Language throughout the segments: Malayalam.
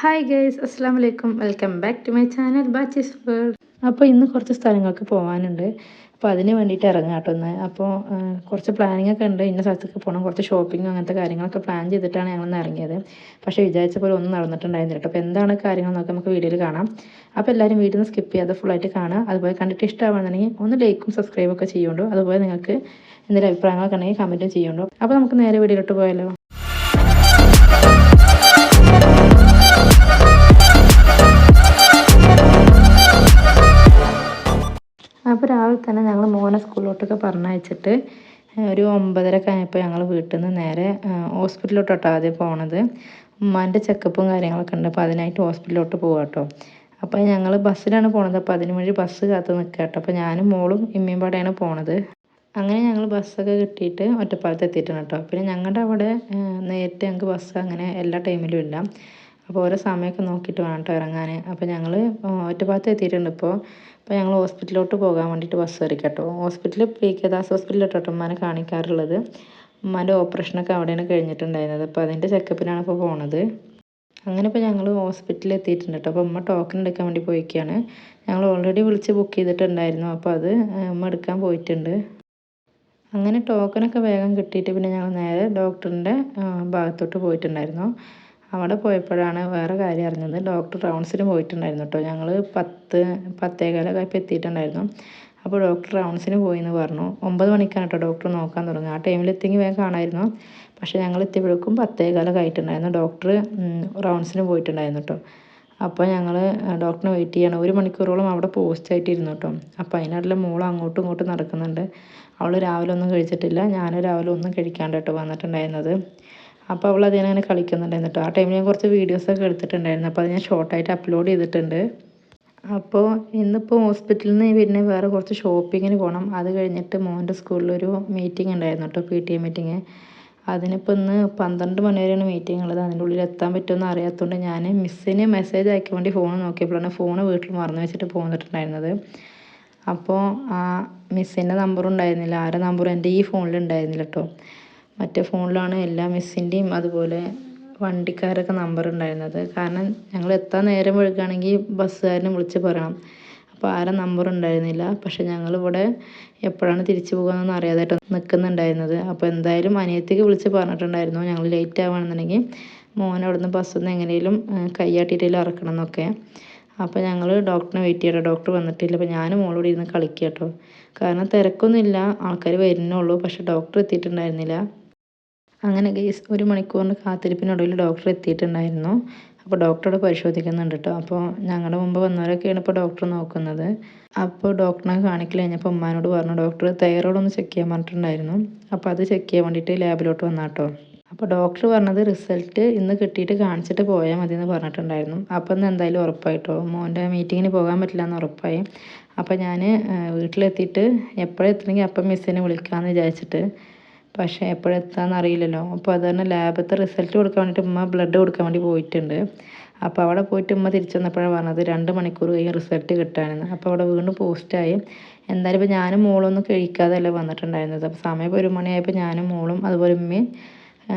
ഹായ് ഗൈസ്, അസ്സാം വലൈക്കും. Welcome back to my channel ബാച്ചിസ് വേൾഡ്. അപ്പോൾ ഇന്ന് കുറച്ച് സ്ഥലങ്ങൾക്ക് പോകാനുണ്ട്. അപ്പോൾ അതിന് വേണ്ടിയിട്ട് ഇറങ്ങാം കേട്ടോ ഒന്ന്. അപ്പോൾ കുറച്ച് പ്ലാനിങ് ഒക്കെ ഉണ്ട്. ഇന്ന സ്ഥലത്തേക്ക് പോകണം, കുറച്ച് ഷോപ്പിങ്ങും അങ്ങനത്തെ കാര്യങ്ങളൊക്കെ പ്ലാൻ ചെയ്തിട്ടാണ് ഞങ്ങളൊന്ന് ഇറങ്ങിയത്. പക്ഷേ വിചാരിച്ച പോലെ ഒന്നും നടന്നിട്ടുണ്ടായിരുന്നില്ല കേട്ടോ. അപ്പോൾ എന്താണ് കാര്യങ്ങൾ നോക്കാം, നമുക്ക് വീഡിയോയിൽ കാണാം. അപ്പോൾ എല്ലാവരും വീഡിയോ ഒന്ന് സ്കിപ്പ് ചെയ്യാതെ ഫുള്ളായിട്ട് കാണുക. അതുപോലെ കണ്ടിട്ട് ഇഷ്ടമാണെന്നുണ്ടെങ്കിൽ ഒന്ന് ലൈക്കും സബ്സ്ക്രൈബും ഒക്കെ ചെയ്യുന്നുണ്ടോ. അതുപോലെ നിങ്ങൾക്ക് എന്തെങ്കിലും അഭിപ്രായങ്ങളൊക്കെ ഉണ്ടെങ്കിൽ കമൻറ്റും ചെയ്യുന്നുണ്ടോ. അപ്പോൾ നമുക്ക് നേരെ വീഡിയോയിലോട്ട് പോയാലോ. അപ്പോൾ രാവിലെ തന്നെ ഞങ്ങൾ മോനെ സ്കൂളിലോട്ടൊക്കെ പറഞ്ഞയച്ചിട്ട് ഒരു 9:30 ആയപ്പോൾ ഞങ്ങൾ വീട്ടിൽ നിന്ന് നേരെ ഹോസ്പിറ്റലിലോട്ടോ ആദ്യം പോണത്. ഉമ്മാൻ്റെ ചെക്കപ്പും കാര്യങ്ങളൊക്കെ ഉണ്ട്. അപ്പോൾ അതിനായിട്ട് ഹോസ്പിറ്റലിലോട്ട് പോകാം കേട്ടോ. അപ്പോൾ ഞങ്ങൾ ബസ്സിലാണ് പോണത്. അപ്പോൾ അതിന് വേണ്ടി ബസ് കാത്ത് നിൽക്കുക കേട്ടോ. അപ്പോൾ ഞാനും മോളും ഇമ്മയും പാടെയാണ് പോണത്. അങ്ങനെ ഞങ്ങൾ ബസ്സൊക്കെ കിട്ടിയിട്ട് ഒറ്റപ്പാലത്ത് എത്തിയിട്ടാണ് കേട്ടോ. പിന്നെ ഞങ്ങളുടെ അവിടെ നേരിട്ട് ഞങ്ങൾക്ക് ബസ് അങ്ങനെ എല്ലാ ടൈമിലും ഇല്ല. അപ്പോൾ ഓരോ സമയമൊക്കെ നോക്കിയിട്ട് വേണം കേട്ടോ ഇറങ്ങാൻ. അപ്പോൾ ഞങ്ങൾ ഒറ്റപ്പാലത്ത് എത്തിയിട്ടുണ്ട് അപ്പോൾ ഞങ്ങൾ ഹോസ്പിറ്റലിലോട്ട് പോകാൻ വേണ്ടിയിട്ട് ബസ് കയറി കേട്ടോ. ഹോസ്പിറ്റലിൽ PK ദാസ് ഹോസ്പിറ്റലിലോട്ടോ ഉമ്മാനെ കാണിക്കാറുള്ളത്. ഉമ്മാൻ്റെ ഓപ്പറേഷനൊക്കെ അവിടെയാണ് കഴിഞ്ഞിട്ടുണ്ടായിരുന്നത്. അപ്പോൾ അതിൻ്റെ ചെക്കപ്പിനാണ് ഇപ്പോൾ പോണത്. അങ്ങനെ ഇപ്പോൾ ഞങ്ങൾ ഹോസ്പിറ്റലിൽ എത്തിയിട്ടുണ്ട് കേട്ടോ. അപ്പോൾ ഉമ്മ ടോക്കൺ എടുക്കാൻ വേണ്ടി പോയിക്കുകയാണ്. ഞങ്ങൾ ഓൾറെഡി വിളിച്ച് ബുക്ക് ചെയ്തിട്ടുണ്ടായിരുന്നു. അപ്പോൾ അത് ഉമ്മ എടുക്കാൻ പോയിട്ടുണ്ട്. അങ്ങനെ ടോക്കണൊക്കെ വേഗം കിട്ടിയിട്ട് പിന്നെ ഞങ്ങൾ നേരെ ഡോക്ടറിൻ്റെ ഭാഗത്തോട്ട് പോയിട്ടുണ്ടായിരുന്നു. അവിടെ പോയപ്പോഴാണ് വേറെ കാര്യം അറിഞ്ഞത്. ഡോക്ടർ റൗണ്ട്സിന് പോയിട്ടുണ്ടായിരുന്നു കേട്ടോ. ഞങ്ങൾ 10-10:15 ആയപ്പോൾ എത്തിയിട്ടുണ്ടായിരുന്നു. അപ്പോൾ ഡോക്ടർ റൗണ്ട്സിന് പോയി എന്ന് പറഞ്ഞു. 9 മണിക്കാണ് കേട്ടോ ഡോക്ടർ നോക്കാൻ തുടങ്ങി. ആ ടൈമിൽ എത്തിയെങ്കിൽ വേഗം കാണാമായിരുന്നു. പക്ഷേ ഞങ്ങൾ എത്തിയപ്പോഴേക്കും 10:15 ആയിട്ടുണ്ടായിരുന്നു. ഡോക്ടർ റൗണ്ട്സിന് പോയിട്ടുണ്ടായിരുന്നു കേട്ടോ. അപ്പോൾ ഞങ്ങൾ ഡോക്ടറിനെ വെയിറ്റ് ചെയ്യണം. 1 മണിക്കൂറോളം അവിടെ പോസ്റ്റായിട്ടിരുന്നു കേട്ടോ. അപ്പോൾ അതിനിടയിൽ മോൾ അങ്ങോട്ടും ഇങ്ങോട്ടും നടക്കുന്നുണ്ട്. അവൾ രാവിലെ ഒന്നും കഴിച്ചിട്ടില്ല. ഞാൻ രാവിലെ ഒന്നും കഴിക്കാണ്ട് കേട്ടോ വന്നിട്ടുണ്ടായിരുന്നത്. അപ്പോൾ അവൾ അതിനങ്ങനെ കളിക്കുന്നുണ്ടായിരുന്നു കേട്ടോ. ആ ടൈമിൽ ഞാൻ കുറച്ച് വീഡിയോസൊക്കെ എടുത്തിട്ടുണ്ടായിരുന്നു. അപ്പോൾ അത് ഞാൻ ഷോർട്ടായിട്ട് അപ്ലോഡ് ചെയ്തിട്ടുണ്ട്. അപ്പോൾ ഇന്നിപ്പോൾ ഹോസ്പിറ്റലിൽ നിന്ന് പിന്നെ വേറെ കുറച്ച് ഷോപ്പിങ്ങിന് പോകണം. അത് കഴിഞ്ഞിട്ട് മോൻ്റെ സ്കൂളിലൊരു മീറ്റിംഗ് ഉണ്ടായിരുന്നു കേട്ടോ, PTA മീറ്റിംഗ്. അതിനിപ്പോൾ ഇന്ന് 12 മണി വരെയാണ് മീറ്റിംഗ് ഉള്ളത്. അതിൻ്റെ ഉള്ളിൽ എത്താൻ പറ്റുമെന്ന് അറിയാത്തതുകൊണ്ട് ഞാൻ മിസ്സിന് മെസ്സേജ് അയക്കാൻ വേണ്ടി ഫോൺ നോക്കിയപ്പോഴാണ് ഫോൺ വീട്ടിൽ മറന്നു വെച്ചിട്ട് പോന്നിട്ടുണ്ടായിരുന്നത്. അപ്പോൾ ആ മിസ്സിൻ്റെ നമ്പറും ഉണ്ടായിരുന്നില്ല, ആരുടെ നമ്പറും എൻ്റെ ഈ ഫോണിൽ ഉണ്ടായിരുന്നില്ല കേട്ടോ. മറ്റേ ഫോണിലാണ് എല്ലാ മിസ്സിൻ്റെയും അതുപോലെ വണ്ടിക്കാരൊക്കെ നമ്പർ ഉണ്ടായിരുന്നത്. കാരണം ഞങ്ങൾ എത്താൻ നേരം വൈകുകയാണെങ്കിൽ ബസ്സുകാരനെ വിളിച്ച് പറയണം. അപ്പോൾ ആരെ നമ്പർ ഉണ്ടായിരുന്നില്ല. പക്ഷേ ഞങ്ങളിവിടെ എപ്പോഴാണ് തിരിച്ചു പോകുകയെന്നൊന്നും അറിയാതായിട്ട് നിൽക്കുന്നുണ്ടായിരുന്നത്. അപ്പോൾ എന്തായാലും അനിയത്തിക്ക് വിളിച്ച് പറഞ്ഞിട്ടുണ്ടായിരുന്നു ഞങ്ങൾ ലേറ്റ് ആവുകയാണെന്നുണ്ടെങ്കിൽ മോനെ അവിടെ നിന്ന് ബസ്സിൽ നിന്ന് എങ്ങനെയും കൈയാട്ടിയിട്ടെങ്കിലും ഇറക്കണം എന്നൊക്കെ. അപ്പോൾ ഞങ്ങൾ ഡോക്ടറിനെ വെയിറ്റ് ചെയ്യട്ടോ. ഡോക്ടർ വന്നിട്ടില്ല. അപ്പോൾ ഞാനും മോളോട് ഇരുന്ന് കളിക്കുക കേട്ടോ. കാരണം തിരക്കൊന്നുമില്ല, ആൾക്കാർ വരുന്നുള്ളൂ. പക്ഷേ ഡോക്ടർ എത്തിയിട്ടുണ്ടായിരുന്നില്ല. അങ്ങനെ ഗൈസ് 1 മണിക്കൂറിന് കാത്തിരിപ്പിനൊടുവിൽ ഡോക്ടർ എത്തിയിട്ടുണ്ടായിരുന്നു. അപ്പോൾ ഡോക്ടറോട് പരിശോധിക്കുന്നുണ്ട് കേട്ടോ. അപ്പോൾ ഞങ്ങളുടെ മുമ്പ് വന്നവരൊക്കെയാണ് ഇപ്പോൾ ഡോക്ടർ നോക്കുന്നത്. അപ്പോൾ ഡോക്ടറിനെ കാണിക്കൽ കഴിഞ്ഞപ്പോൾ ഉമ്മാനോട് പറഞ്ഞു ഡോക്ടർ തൈറോയ്ഡ് ഒന്ന് ചെക്ക് ചെയ്യാൻ പറഞ്ഞിട്ടുണ്ടായിരുന്നു. അപ്പോൾ അത് ചെക്ക് ചെയ്യാൻ വേണ്ടിയിട്ട് ലാബിലോട്ട് വന്നാട്ടോ. അപ്പോൾ ഡോക്ടർ പറഞ്ഞത് റിസൾട്ട് ഇന്ന് കിട്ടിയിട്ട് കാണിച്ചിട്ട് പോയാൽ മതി എന്ന് പറഞ്ഞിട്ടുണ്ടായിരുന്നു. അപ്പോൾ ഇന്ന് എന്തായാലും ഉറപ്പായിട്ടോ മോൻ്റെ മീറ്റിങ്ങിന് പോകാൻ പറ്റില്ല എന്ന് ഉറപ്പായി. അപ്പോൾ ഞാൻ വീട്ടിലെത്തിയിട്ട് എപ്പോഴെത്തണമെങ്കിൽ അപ്പം മിസ്സിനെ വിളിക്കാമെന്ന് വിചാരിച്ചിട്ട്, പക്ഷേ എപ്പോഴെത്താമെന്ന് അറിയില്ലല്ലോ. അപ്പോൾ അത് തന്നെ ലാബത്തെ റിസൾട്ട് കൊടുക്കാൻ വേണ്ടിയിട്ട് ഉമ്മ ബ്ലഡ് കൊടുക്കാൻ വേണ്ടി പോയിട്ടുണ്ട്. അപ്പോൾ അവിടെ പോയിട്ട് ഉമ്മ തിരിച്ചു വന്നപ്പോഴാണ് പറഞ്ഞത് 2 മണിക്കൂർ കഴിഞ്ഞ് റിസൾട്ട് കിട്ടാനെന്ന്. അപ്പോൾ അവിടെ വീണ്ടും പോസ്റ്റായി. എന്തായാലും ഇപ്പോൾ ഞാനും മോളൊന്നും കഴിക്കാതെയല്ല വന്നിട്ടുണ്ടായിരുന്നത്. അപ്പോൾ സമയം 1 മണിയായപ്പോൾ ഞാനും മോളും അതുപോലെ ഉമ്മയും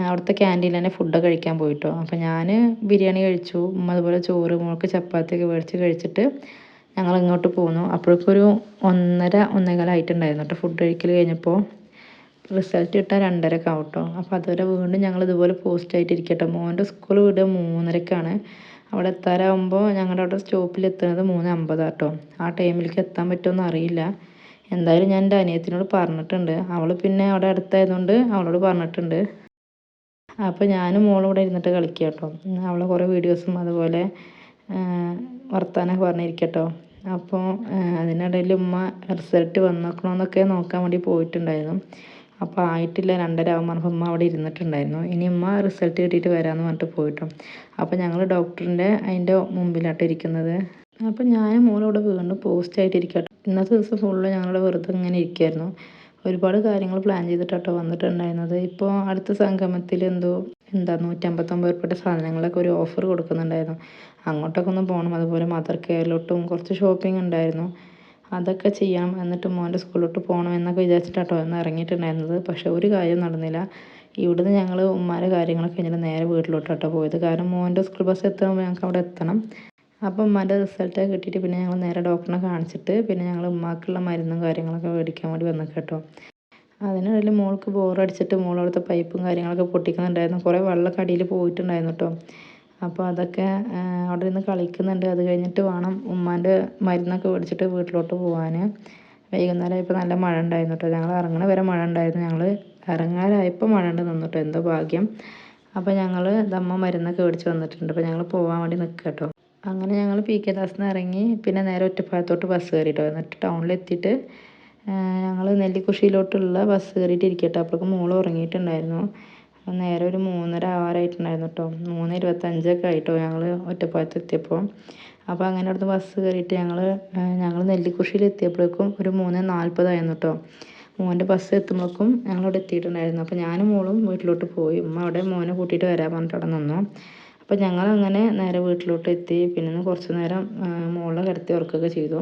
അവിടുത്തെ ക്യാൻറ്റീനിൽ തന്നെ ഫുഡൊക്കെ കഴിക്കാൻ പോയിട്ടോ. അപ്പോൾ ഞാൻ ബിരിയാണി കഴിച്ചു, ഉമ്മ അതുപോലെ ചോറ്, മോൾക്ക് ചപ്പാത്തിയൊക്കെ മേടിച്ച് കഴിച്ചിട്ട് ഞങ്ങൾ ഇങ്ങോട്ട് പോന്നു. അപ്പോഴേക്കൊരു 1:30-1:15 ആയിട്ടുണ്ടായിരുന്നു കേട്ടോ ഫുഡ് കഴിക്കൽ കഴിഞ്ഞപ്പോൾ. റിസൾട്ട് കിട്ടാൻ 2:30 ആവും കേട്ടോ. അപ്പോൾ അതുവരെ വീണ്ടും ഞങ്ങൾ ഇതുപോലെ പോസ്റ്റായിട്ടിരിക്കട്ടോ. മോൻ്റെ സ്കൂൾ വിടുക 3:30-ക്കാണ്. അവിടെ എത്താറാകുമ്പോൾ ഞങ്ങളുടെ അവിടെ സ്റ്റോപ്പിൽ എത്തുന്നത് 3:50 കേട്ടോ. ആ ടൈമിലേക്ക് എത്താൻ പറ്റുമെന്ന് അറിയില്ല. എന്തായാലും ഞാൻ എൻ്റെ അനിയത്തിനോട് പറഞ്ഞിട്ടുണ്ട്. അവൾ പിന്നെ അവിടെ അടുത്തായതുകൊണ്ട് അവളോട് പറഞ്ഞിട്ടുണ്ട്. അപ്പോൾ ഞാനും മോളും ഇവിടെ ഇരുന്നിട്ട് കളിക്കുക കേട്ടോ. അവളെ കുറേ വീഡിയോസും അതുപോലെ വർത്താനമൊക്കെ പറഞ്ഞിരിക്കട്ടോ. അപ്പോൾ അതിനിടയിൽ ഉമ്മ റിസൾട്ട് വന്നേക്കണമെന്നൊക്കെ നോക്കാൻ വേണ്ടി പോയിട്ടുണ്ടായിരുന്നു. അപ്പോൾ ആയിട്ടില്ല, 2:30 ആകുമ്പോൾ പറഞ്ഞപ്പോൾ ഉമ്മ അവിടെ ഇരുന്നിട്ടുണ്ടായിരുന്നു. ഇനി ഉമ്മ റിസൾട്ട് കിട്ടിയിട്ട് വരാമെന്ന് പറഞ്ഞിട്ട് പോയിട്ടോ. അപ്പോൾ ഞങ്ങൾ ഡോക്ടറിൻ്റെ അതിൻ്റെ മുമ്പിലാട്ടോ ഇരിക്കുന്നത്. അപ്പോൾ ഞാനും മോളും ഇവിടെ വീണ്ടും പോസ്റ്റായിട്ടിരിക്കട്ടോ. ഇന്നത്തെ ദിവസം ഫുള്ള് ഞങ്ങളിവിടെ വെറുതെ ഇങ്ങനെ ഇരിക്കുമായിരുന്നു. ഒരുപാട് കാര്യങ്ങൾ പ്ലാൻ ചെയ്തിട്ടോ വന്നിട്ടുണ്ടായിരുന്നത്. ഇപ്പോൾ അടുത്ത സംഗമത്തിൽ എന്താ 159 രൂപയുടെ സാധനങ്ങളൊക്കെ ഒരു ഓഫർ കൊടുക്കുന്നുണ്ടായിരുന്നു. അങ്ങോട്ടൊക്കെ ഒന്ന് പോകണം. അതുപോലെ മദർ കെയറിലോട്ടും കുറച്ച് ഷോപ്പിംഗ് ഉണ്ടായിരുന്നു. അതൊക്കെ ചെയ്യണം. എന്നിട്ട് മോൻ്റെ സ്കൂളിലോട്ട് പോകണം എന്നൊക്കെ വിചാരിച്ചിട്ടോ ഒന്ന് ഇറങ്ങിയിട്ടുണ്ടായിരുന്നത്. പക്ഷേ ഒരു കാര്യം നടന്നില്ല. ഇവിടുന്ന് ഞങ്ങൾ ഉമ്മാരെ കാര്യങ്ങളൊക്കെ കഴിഞ്ഞിട്ട് നേരെ വീട്ടിലോട്ടാട്ടോ പോയത്. കാരണം മോൻ്റെ സ്കൂൾ ബസ് എത്തുമ്പോൾ ഞങ്ങൾക്ക് അവിടെ എത്തണം. അപ്പം ഉമ്മാൻ്റെ റിസൾട്ട് കിട്ടിയിട്ട് പിന്നെ ഞങ്ങൾ നേരെ ഡോക്ടറിനെ കാണിച്ചിട്ട് പിന്നെ ഞങ്ങൾ ഉമ്മാക്കുള്ള മരുന്നും കാര്യങ്ങളൊക്കെ മേടിക്കാൻ വേണ്ടി വന്നു കേട്ടോ. അതിനിടയിൽ മോൾക്ക് ബോറടിച്ചിട്ട് മോളവിടുത്തെ പൈപ്പും കാര്യങ്ങളൊക്കെ പൊട്ടിക്കുന്നുണ്ടായിരുന്നു. കുറേ വെള്ളമൊക്കെ അടിയിൽ പോയിട്ടുണ്ടായിരുന്നു കേട്ടോ. അപ്പോൾ അതൊക്കെ അവിടെ നിന്ന് കളിക്കുന്നുണ്ട്. അത് കഴിഞ്ഞിട്ട് വേണം ഉമ്മാൻ്റെ മരുന്നൊക്കെ മേടിച്ചിട്ട് വീട്ടിലോട്ട് പോകാൻ. വൈകുന്നേരം ഇപ്പോൾ നല്ല മഴ ഉണ്ടായിരുന്നു കേട്ടോ. ഞങ്ങൾ ഇറങ്ങണ വരെ മഴ ഉണ്ടായിരുന്നു. ഞങ്ങൾ ഇറങ്ങാനായപ്പോൾ മഴ ഉണ്ട് നിന്നിട്ടോ, എന്തോ ഭാഗ്യം. അപ്പോൾ ഞങ്ങൾ ദമ്മ മരുന്നൊക്കെ മേടിച്ച് വന്നിട്ടുണ്ട്. അപ്പോൾ ഞങ്ങൾ പോകാൻ വേണ്ടി നിൽക്കുക കേട്ടോ. അങ്ങനെ ഞങ്ങൾ പി കെ ദാസിൽ നിന്ന് ഇറങ്ങി പിന്നെ നേരെ ഒറ്റപ്പാലത്തോട്ട് ബസ് കയറിയിട്ടോ. എന്നിട്ട് ടൗണിലെത്തിയിട്ട് ഞങ്ങൾ നെല്ലിക്കുഷിയിലോട്ടുള്ള ബസ് കയറിയിട്ട് ഇരിക്കട്ടെ. അപ്പോഴേക്കും മോൾ ഉറങ്ങിയിട്ടുണ്ടായിരുന്നു. നേരെ ഒരു 3:30 ആവാറായിട്ടുണ്ടായിരുന്നു കേട്ടോ. 3:25 ആയിട്ടോ ഞങ്ങൾ ഒറ്റപ്പാലത്ത് എത്തിയപ്പോൾ. അപ്പോൾ അങ്ങനെ അവിടുന്ന് ബസ് കയറിയിട്ട് ഞങ്ങൾ നെല്ലിക്കുഷിയിൽ എത്തിയപ്പോഴേക്കും ഒരു 3:40 ആയിരുന്നു കേട്ടോ. മോൻ്റെ ബസ് എത്തുമ്പോഴേക്കും ഞങ്ങളവിടെ എത്തിയിട്ടുണ്ടായിരുന്നു. അപ്പോൾ ഞാനും മോളും വീട്ടിലോട്ട് പോയി. ഉമ്മ അവിടെ മോനെ കൂട്ടിയിട്ട് വരാൻ പറഞ്ഞിട്ട് അവിടെ നിന്നു. അപ്പോൾ ഞങ്ങളങ്ങനെ നേരെ വീട്ടിലോട്ട് എത്തി. പിന്നെ കുറച്ച് നേരം മോളെ കിടത്തി ഉറക്കുകയൊക്കെ ചെയ്തു.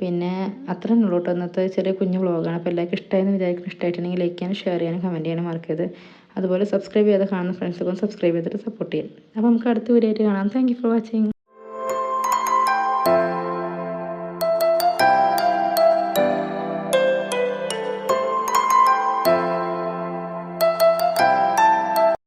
പിന്നെ അത്രയും ഉള്ളൂ കേട്ടോ ഇന്നത്തെ ചെറിയ കുഞ്ഞു വ്ളോഗാണ്. അപ്പോൾ എല്ലാവർക്കും ഇഷ്ടമായെന്ന് വിചാരിക്കുന്നു. ഇഷ്ടമായിട്ടുണ്ടെങ്കിൽ ലൈക്ക് ചെയ്യാനും ഷെയർ ചെയ്യാനും കമൻറ്റ് ചെയ്യാനും മറക്കരുത്. അതുപോലെ സബ്സ്ക്രൈബ് ചെയ്ത് കാണുന്ന ഫ്രണ്ട്സൊക്കെ സബ്സ്ക്രൈബ് ചെയ്തിട്ട് സപ്പോർട്ട് ചെയ്യും. അപ്പോൾ നമുക്ക് അടുത്ത വീഡിയോ ആയിട്ട് കാണാം. Thank you for watching.